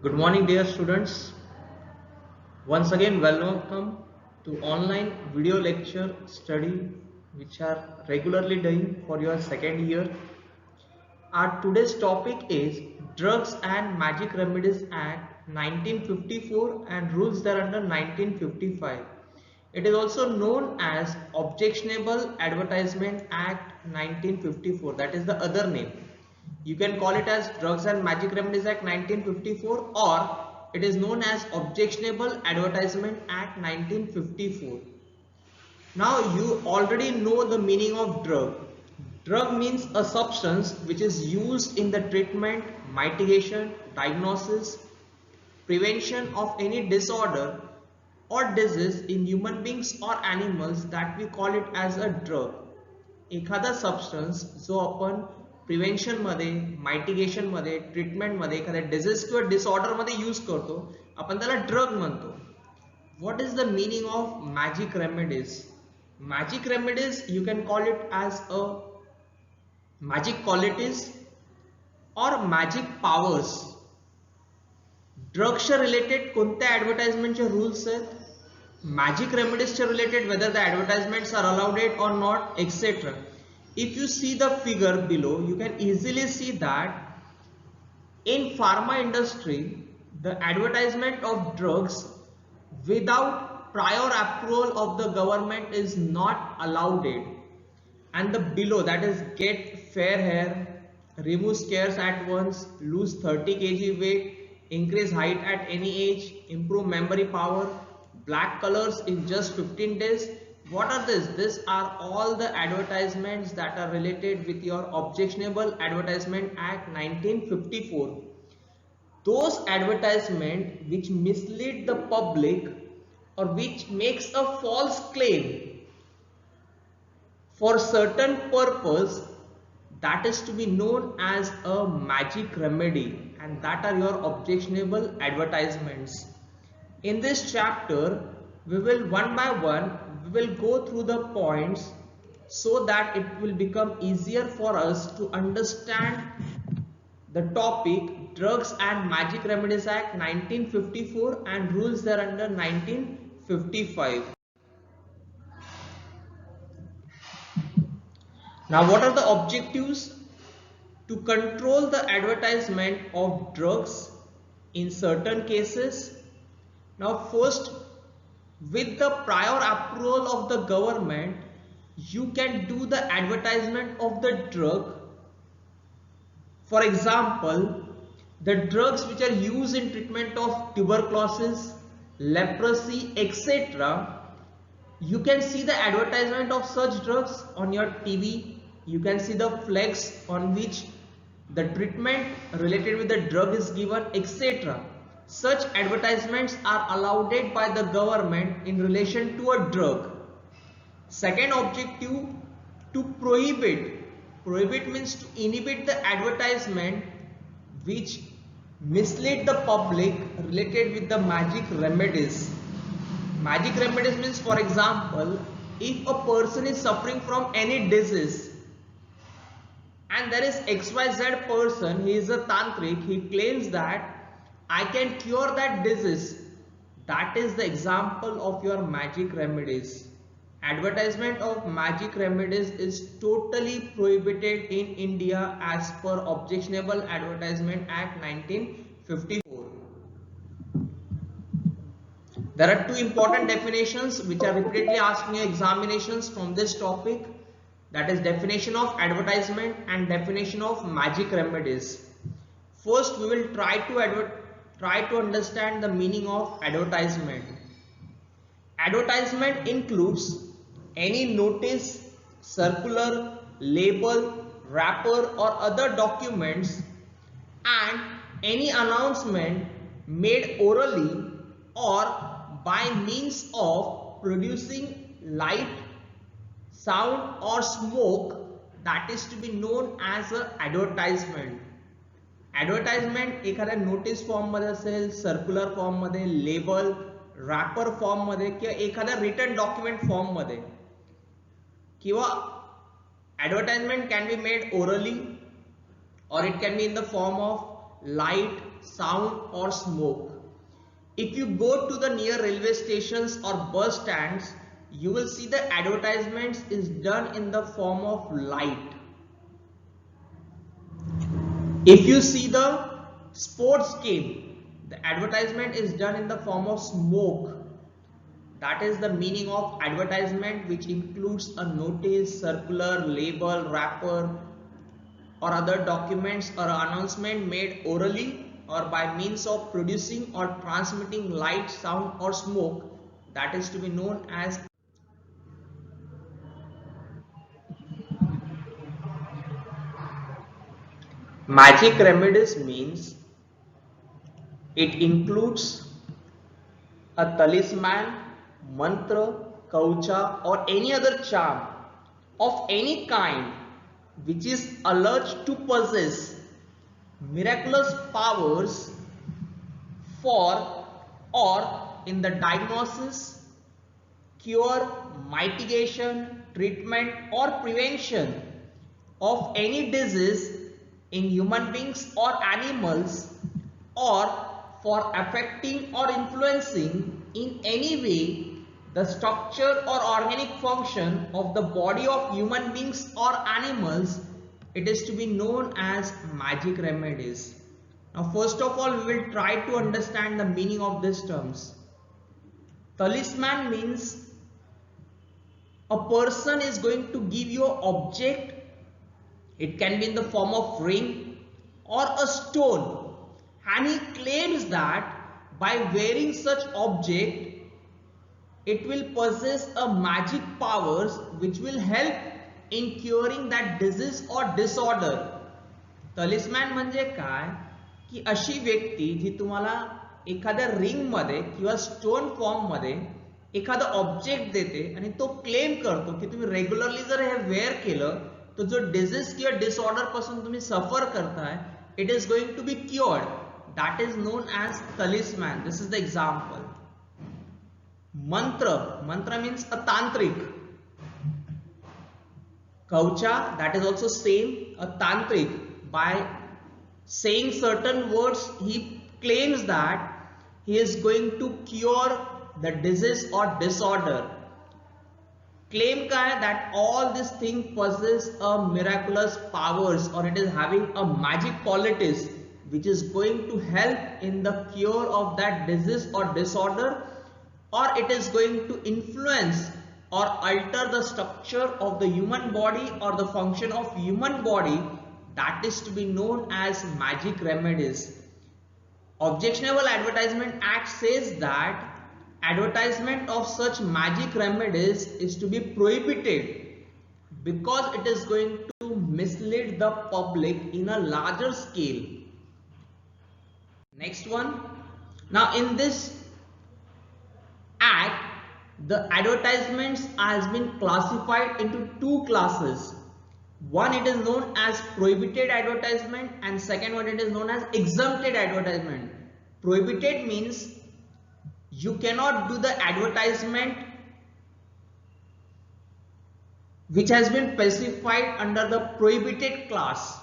Good morning, dear students. Once again, welcome to online video lecture study which are regularly doing for your second year. Our today's topic is Drugs and Magic Remedies Act 1954 and rules thereunder 1955. It is also known as Objectionable Advertisement Act 1954. That is the other name. You can call it as Drugs and Magic Remedies Act 1954, or it is known as Objectionable Advertisement Act 1954. Now you already know the meaning of drug. Drug means a substance which is used in the treatment, mitigation, diagnosis, prevention of any disorder or disease in human beings or animals, that we call it as a drug. एखादा substance जो आपण prevention मध्ये, मायटिगेशन मध्ये, treatment मध्ये, एखाद्या disease किंवा disorder मध्ये use करतो, आपण त्याला ड्रग म्हणतो. What is the meaning of magic remedies? Magic remedies, you can call it as a magic qualities or magic powers. ड्रग्सच्या रिलेटेड कोणत्या ॲडव्हर्टाइजमेंटचे रूल्स आहेत, मॅजिक रेमेडीजच्या related whether the advertisements are allowed it or not, etc. If you see the figure below, you can easily see that in pharma industry the advertisement of drugs without prior approval of the government is not allowed it. And the below, that is get fair hair, remove scares at once, lose 30 kg weight, increase height at any age, improve memory power, black colors in just 15 days. What are this? These are all the advertisements that are related with your Objectionable Advertisement Act 1954. Those advertisements which mislead the public or which makes a false claim for certain purpose, that is to be known as a magic remedy, and that are your objectionable advertisements. In this chapter we will one by one we will go through the points so that it will become easier for us to understand the topic Drugs and Magic Remedies Act 1954 and rules thereunder 1955. Now, what are the objectives? To control the advertisement of drugs in certain cases. Now, first, with the prior approval of the government, you can do the advertisement of the drug. For example, the drugs which are used in treatment of tuberculosis, leprosy, etc. You can see the advertisement of such drugs on your TV. You can see the flex on which the treatment related with the drug is given, etc. Such advertisements are allowed by the government in relation to a drug. Second objective, to prohibit. Prohibit means to inhibit the advertisement which mislead the public related with the magic remedies. Magic remedies means, for example, if a person is suffering from any disease and there is XYZ person, he is a tantric, he claims that I can cure that disease. That is the example of your magic remedies. Advertisement of magic remedies is totally prohibited in India as per Objectionable Advertisement Act 1954. There are two important definitions which are repeatedly asked in your examinations from this topic. That is definition of advertisement and definition of magic remedies. First, we will try to understand the meaning of advertisement. Advertisement includes any notice, circular, label, wrapper or other documents and any announcement made orally or by means of producing light, sound or smoke, that is to be known as a advertisement. Advertisement एखाद्या notice form मध्ये असेल, circular form मध्ये, label, wrapper form मध्ये किंवा एखाद्या written document form मध्ये, किंवा advertisement can be made orally or it can be in the form of light, sound or smoke. If you go to the near railway stations or bus stands, you will see the advertisements is done in the form of light. If you see the sports game, the advertisement is done in the form of smoke. That is the meaning of advertisement, which includes a notice, circular, label, wrapper, or other documents or announcement made orally or by means of producing or transmitting light, sound, or smoke. That is to be known as magic remedies. Means it includes a talisman, mantra, kaucha, or any other charm of any kind which is alleged to possess miraculous powers for or in the diagnosis, cure, mitigation, treatment, or prevention of any disease in human beings or animals, or for affecting or influencing in any way the structure or organic function of the body of human beings or animals. It is to be known as magic remedies. Now, first of all, we will try to understand the meaning of these terms. Talisman means a person is going to give you an object. It can be in the form of ring or a stone, and he claims that by wearing such object it will possess a magic powers which will help in curing that disease or disorder. तलिस्मॅन म्हणजे काय की अशी व्यक्ती जी तुम्हाला एखाद्या ring मध्ये किंवा stone form मध्ये एखादा ऑब्जेक्ट देते आणि तो क्लेम करतो की तुम्ही रेग्युलरली जर हे वेअर केलं तर जो डिझीज किंवा डिसऑर्डर पासून तुम्ही सफर करताय it is going to be cured. That is known as talisman. This is the example. Mantra. Mantra means a tantric. Kaucha, that is also same, a tantric. By saying certain words, he claims that he is going to cure the disease or disorder. Claim ka hai that all this thing possess a miraculous powers, or it is having a magic qualities which is going to help in the cure of that disease or disorder, or it is going to influence or alter the structure of the human body or the function of human body. That is to be known as magic remedies. Objectionable Advertisement Act says that advertisement of such magic remedies is to be prohibited because it is going to mislead the public in a larger scale. Next one. Now in this Act, the advertisements has been classified into two classes. One, it is known as prohibited advertisement, and second one, it is known as exempted advertisement. Prohibited means you cannot do the advertisement which has been specified under the prohibited class.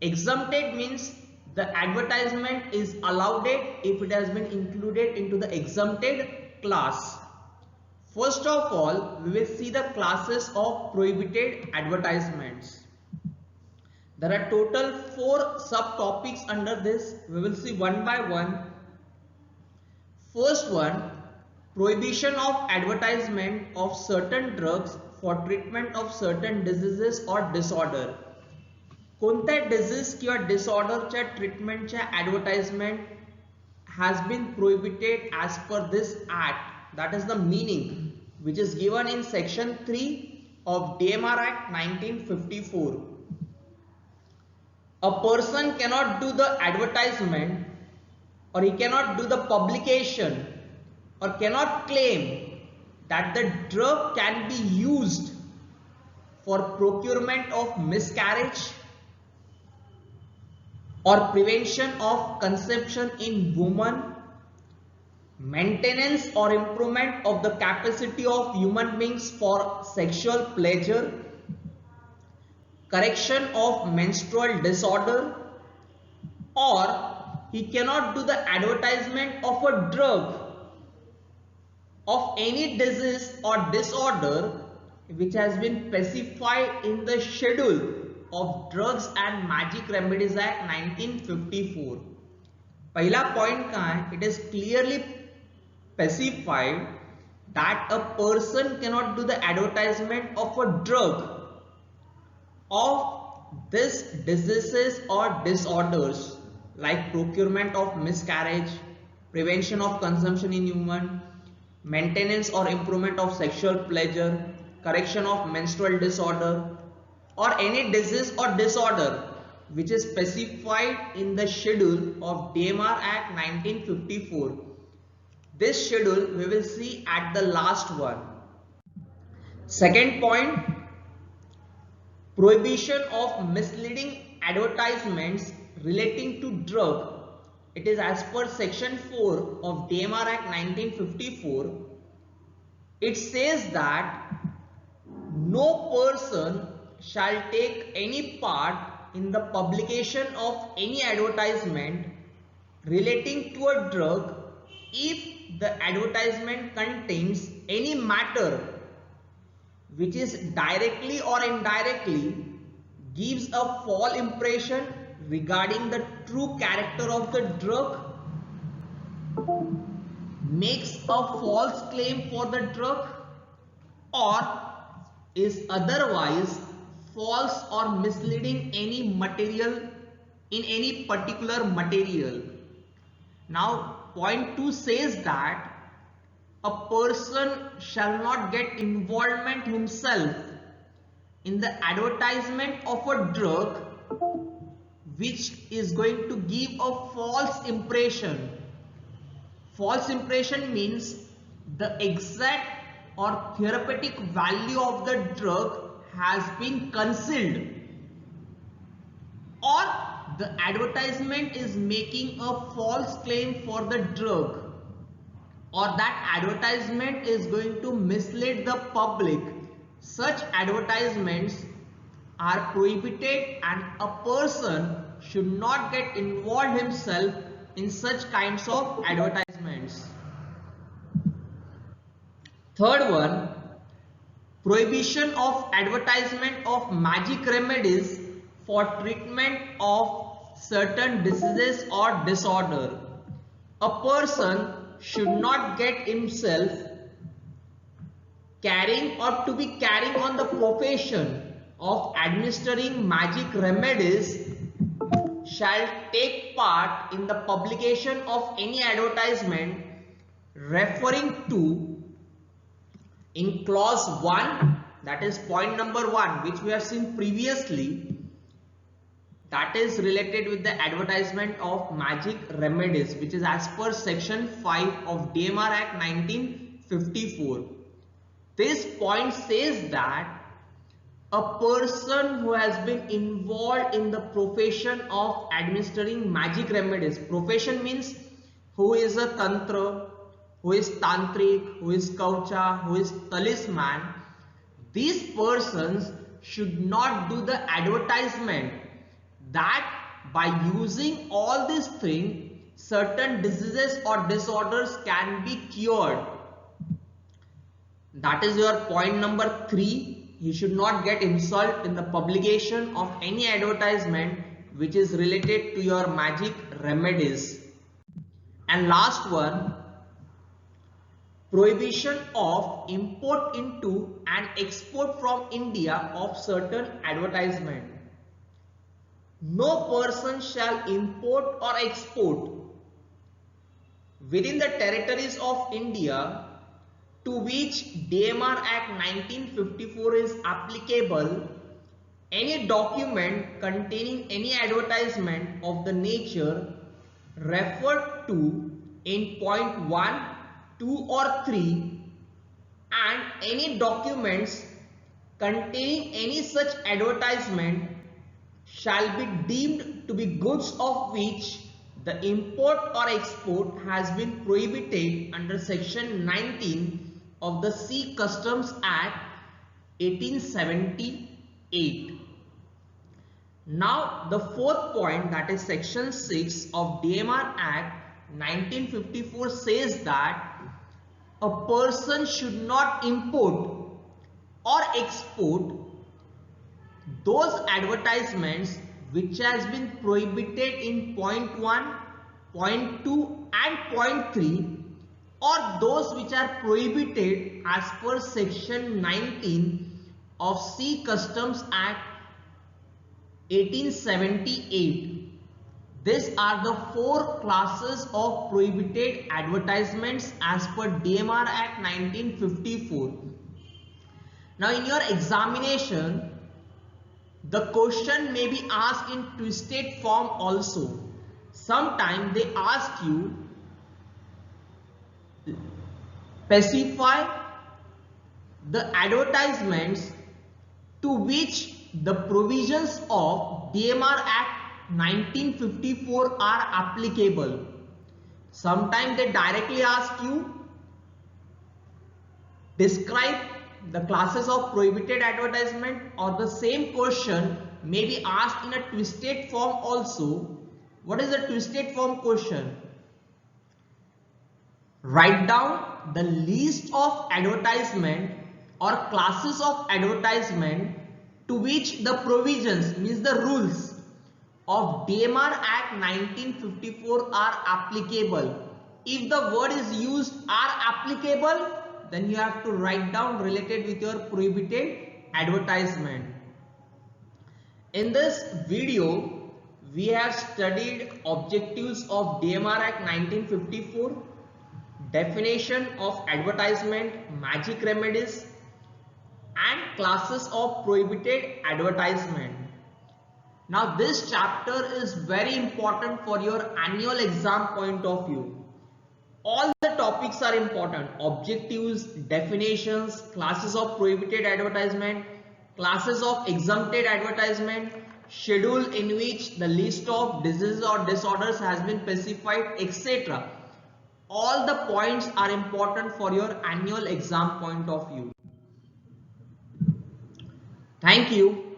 Exempted means the advertisement is allowed if it has been included into the exempted class. First of all, we will see the classes of prohibited advertisements. There are total 4 subtopics under this. We will see one by one. First one, prohibition of advertisement of certain drugs for treatment of certain diseases or disorder. कोणत्या disease किंवा डिसऑर्डरच्या ट्रीटमेंटच्या advertisement has been prohibited as per this act. That is the meaning which is given in section 3 of DMR Act 1954. A person cannot do the advertisement, or he cannot do the publication, or cannot claim that the drug can be used for procurement of miscarriage or prevention of conception in women, maintenance or improvement of the capacity of human beings for sexual pleasure, correction of menstrual disorder, or he cannot do the advertisement of a drug of any disease or disorder which has been specified in the schedule of Drugs and Magic Remedies Act 1954. पहला point कहाँ है? It is clearly specified that a person cannot do the advertisement of a drug of these diseases or disorders like procurement of miscarriage, prevention of consumption in human, maintenance or improvement of sexual pleasure, correction of menstrual disorder, or any disease or disorder which is specified in the schedule of DMR Act 1954. This schedule we will see at the last one. Second point, prohibition of misleading advertisements relating to drug. It is as per section 4 of DMR Act 1954. It says that no person shall take any part in the publication of any advertisement relating to a drug if the advertisement contains any matter which is directly or indirectly gives a false impression regarding the true character of the drug, makes a false claim for the drug, or is otherwise false or misleading any material in any particular material. Now point 2 says that a person shall not get involvement himself in the advertisement of a drug which is going to give a false impression. False impression means the exact or therapeutic value of the drug has been concealed, or the advertisement is making a false claim for the drug, or that advertisement is going to mislead the public. Such advertisements are prohibited and a person should not get involved himself in such kinds of advertisements. Third one, prohibition of advertisement of magic remedies for treatment of certain diseases or disorder. A person should not get himself carrying or to be carrying on the profession of administering magic remedies shall take part in the publication of any advertisement referring to in clause 1, that is point number 1, which we have seen previously, that is related with the advertisement of magic remedies, which is as per section 5 of DMR Act 1954. This point says that a person who has been involved in the profession of administering magic remedies, profession means who is a tantra, who is tantric, who is kaucha, who is talisman, these persons should not do the advertisement that by using all these things certain diseases or disorders can be cured. That is your point number 3. He should not get involved in the publication of any advertisement which is related to your magic remedies. And last one, prohibition of import into and export from India of certain advertisement. No person shall import or export within the territories of India to which DMR Act 1954 is applicable any document containing any advertisement of the nature referred to in point 1, 2 or 3, and any documents containing any such advertisement shall be deemed to be goods of which the import or export has been prohibited under section 19 of the Sea Customs Act 1878. Now the fourth point, that is section 6 of DMR Act 1954, says that a person should not import or export those advertisements which has been prohibited in point 1, point 2 and point 3, or those which are prohibited as per section 19 of C Customs Act 1878. These are the 4 classes of prohibited advertisements as per DMR Act 1954. Now in your examination, the question may be asked in twisted form also. Sometimes they ask you, specify the advertisements to which the provisions of DMR Act 1954 are applicable. Sometimes they directly ask you, describe the classes of prohibited advertisement, or the same question may be asked in a twisted form also. What is the twisted form question? Write down the list of advertisement or classes of advertisement to which the provisions, means the rules of DMR Act 1954 are applicable. If the word is used are applicable, then you have to write down related with your prohibited advertisement. In this video, we have studied objectives of DMR Act 1954, definition of advertisement, magic remedies, and classes of prohibited advertisement. Now this chapter is very important for your annual exam point of view. All the topics are important: objectives, definitions, classes of prohibited advertisement, classes of exempted advertisement, schedule in which the list of diseases or disorders has been specified, etc. All the points are important for your annual exam point of view. Thank you.